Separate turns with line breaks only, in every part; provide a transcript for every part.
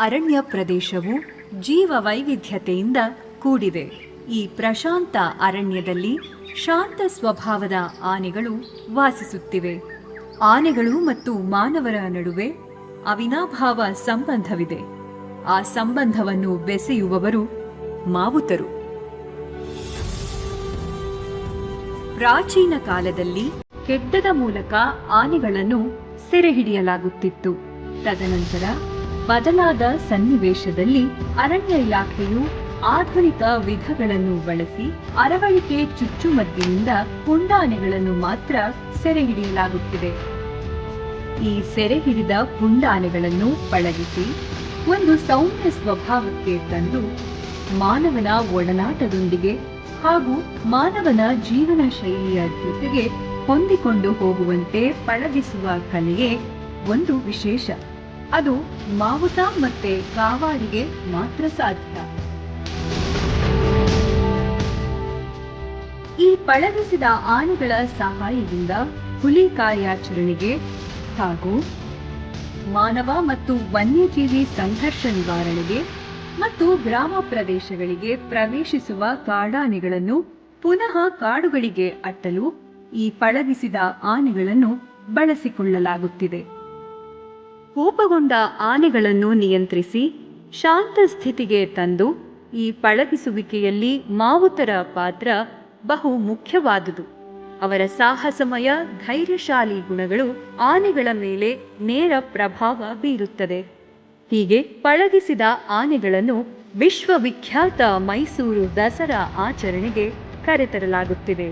ಅರಣ್ಯ ಪ್ರದೇಶವು ಜೀವ ವೈವಿಧ್ಯತೆಯಿಂದ ಕೂಡಿದೆ. ಈ ಪ್ರಶಾಂತ ಅರಣ್ಯದಲ್ಲಿ ಶಾಂತ ಸ್ವಭಾವದ ಆನೆಗಳು ವಾಸಿಸುತ್ತಿವೆ. ಆನೆಗಳು ಮತ್ತು ಮಾನವರ ನಡುವೆ ಅವಿನಾಭಾವ ಸಂಬಂಧವಿದೆ. ಆ ಸಂಬಂಧವನ್ನು ಬೆಸೆಯುವವರು ಮಾವುತರು. ಪ್ರಾಚೀನ ಕಾಲದಲ್ಲಿ ಕೆಡ್ಡದ ಮೂಲಕ ಆನೆಗಳನ್ನು ಸೆರೆಹಿಡಿಯಲಾಗುತ್ತಿತ್ತು. ತದನಂತರ ಬದಲಾದ ಸನ್ನಿವೇಶದಲ್ಲಿ ಅರಣ್ಯ ಇಲಾಖೆಯು ಆಧುನಿಕ ವಿಧಗಳನ್ನು ಬಳಸಿ ಅರವಳಿಕೆ ಚುಚ್ಚುಮದ್ದಿನಿಂದ ಪುಂಡಾನೆಗಳನ್ನು ಮಾತ್ರ ಸೆರೆಹಿಡಿಯಲಾಗುತ್ತಿದೆ. ಈ ಸೆರೆಹಿಡಿದ ಪುಂಡಾನೆಗಳನ್ನು ಪಳಗಿಸಿ ಒಂದು ಸೌಮ್ಯ ಸ್ವಭಾವಕ್ಕೆ ತಂದು ಮಾನವನ ಒಡನಾಟದೊಂದಿಗೆ ಹಾಗೂ ಮಾನವನ ಜೀವನ ಶೈಲಿಯ ಜೊತೆಗೆ ಹೊಂದಿಕೊಂಡು ಹೋಗುವಂತೆ ಪಳಗಿಸುವ ಕಲೆಯೇ ಒಂದು ವಿಶೇಷ. ಅದು ಮಾವುತ ಮತ್ತೆ ಕಾವಾಡಿಗೆ ಮಾತ್ರ ಸಾಧ್ಯ. ಈ ಪಳಗಿಸಿದ ಆನೆಗಳ ಸಹಾಯದಿಂದ ಹುಲಿ ಕಾರ್ಯಾಚರಣೆಗೆ ಹಾಗೂ ಮಾನವ ಮತ್ತು ವನ್ಯಜೀವಿ ಸಂಘರ್ಷ ನಿವಾರಣೆಗೆ ಮತ್ತು ಗ್ರಾಮ ಪ್ರದೇಶಗಳಿಗೆ ಪ್ರವೇಶಿಸುವ ಕಾಡಾನೆಗಳನ್ನು ಪುನಃ ಕಾಡುಗಳಿಗೆ ಅಟ್ಟಲು ಈ ಪಳಗಿಸಿದ ಆನೆಗಳನ್ನು ಬಳಸಿಕೊಳ್ಳಲಾಗುತ್ತಿದೆ. ಕೋಪಗೊಂಡ ಆನೆಗಳನ್ನು ನಿಯಂತ್ರಿಸಿ ಶಾಂತ ಸ್ಥಿತಿಗೆ ತಂದು ಈ ಪಳಗಿಸುವಿಕೆಯಲ್ಲಿ ಮಾವುತರ ಪಾತ್ರ ಬಹು ಮುಖ್ಯವಾದುದು. ಅವರ ಸಾಹಸಮಯ ಧೈರ್ಯಶಾಲಿ ಗುಣಗಳು ಆನೆಗಳ ಮೇಲೆ ನೇರ ಪ್ರಭಾವ ಬೀರುತ್ತದೆ. ಹೀಗೆ ಪಳಗಿಸಿದ ಆನೆಗಳನ್ನು ವಿಶ್ವವಿಖ್ಯಾತ ಮೈಸೂರು ದಸರಾ ಆಚರಣೆಗೆ ಕರೆತರಲಾಗುತ್ತಿದೆ.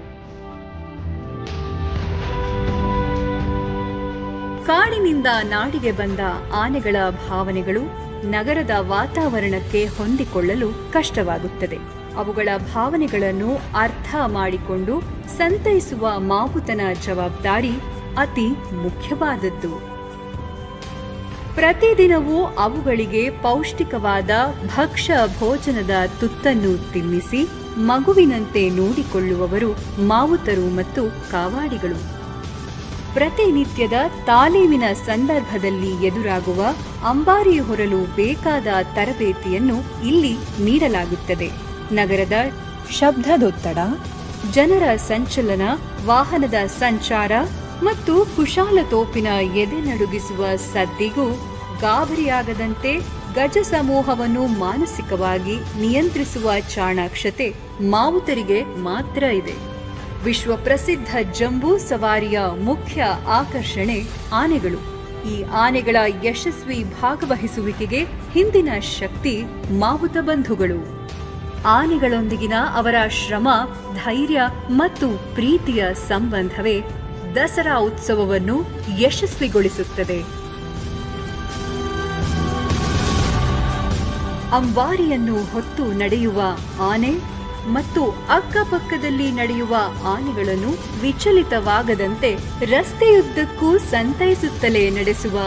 ಕಾಡಿನಿಂದ ನಾಡಿಗೆ ಬಂದ ಆನೆಗಳ ಭಾವನೆಗಳು ನಗರದ ವಾತಾವರಣಕ್ಕೆ ಹೊಂದಿಕೊಳ್ಳಲು ಕಷ್ಟವಾಗುತ್ತದೆ. ಅವುಗಳ ಭಾವನೆಗಳನ್ನು ಅರ್ಥ ಮಾಡಿಕೊಂಡು ಸಂತೈಸುವ ಮಾವುತನ ಜವಾಬ್ದಾರಿ ಅತಿ ಮುಖ್ಯವಾದದ್ದು. ಪ್ರತಿದಿನವೂ ಅವುಗಳಿಗೆ ಪೌಷ್ಟಿಕವಾದ ಭಕ್ಷ್ಯ ಭೋಜನದ ತುತ್ತನ್ನು ತಿನ್ನಿಸಿ ಮಗುವಿನಂತೆ ನೋಡಿಕೊಳ್ಳುವವರು ಮಾವುತರು ಮತ್ತು ಕಾವಾಡಿಗಳು. ಪ್ರತಿನಿತ್ಯದ ತಾಲೀಮಿನ ಸಂದರ್ಭದಲ್ಲಿ ಎದುರಾಗುವ ಅಂಬಾರಿ ಹೊರಲು ಬೇಕಾದ ತರಬೇತಿಯನ್ನು ಇಲ್ಲಿ ನೀಡಲಾಗುತ್ತದೆ. ನಗರದ ಶಬ್ದದೊತ್ತಡ, ಜನರ ಸಂಚಲನ, ವಾಹನದ ಸಂಚಾರ ಮತ್ತು ಕುಶಾಲತೋಪಿನ ಎದೆ ನಡುಗಿಸುವ ಸದ್ದಿಗೂ ಗಾಬರಿಯಾಗದಂತೆ ಗಜ ಸಮೂಹವನ್ನು ಮಾನಸಿಕವಾಗಿ ನಿಯಂತ್ರಿಸುವ ಚಾಣಾಕ್ಷತೆ ಮಾವುತರಿಗೆ ಮಾತ್ರ ಇದೆ. ವಿಶ್ವ ಪ್ರಸಿದ್ಧ ಜಂಬೂ ಸವಾರಿಯ ಮುಖ್ಯ ಆಕರ್ಷಣೆ ಆನೆಗಳು. ಈ ಆನೆಗಳ ಯಶಸ್ವಿ ಭಾಗವಹಿಸುವಿಕೆಗೆ ಹಿಂದಿನ ಶಕ್ತಿ ಮಾವುತ ಬಂಧುಗಳು. ಆನೆಗಳೊಂದಿಗಿನ ಅವರ ಶ್ರಮ, ಧೈರ್ಯ ಮತ್ತು ಪ್ರೀತಿಯ ಸಂಬಂಧವೇ ದಸರಾ ಉತ್ಸವವನ್ನು ಯಶಸ್ವಿಗೊಳಿಸುತ್ತದೆ. ಅಂಬಾರಿಯನ್ನು ಹೊತ್ತು ನಡೆಯುವ ಆನೆ ಮತ್ತು ಅಕ್ಕಪಕ್ಕದಲ್ಲಿ ನಡೆಯುವ ಆನೆಗಳನ್ನು ವಿಚಲಿತವಾಗದಂತೆ ರಸ್ತೆಯುದ್ದಕ್ಕೂ ಸಂತೈಸುತ್ತಲೇ ನಡೆಸುವ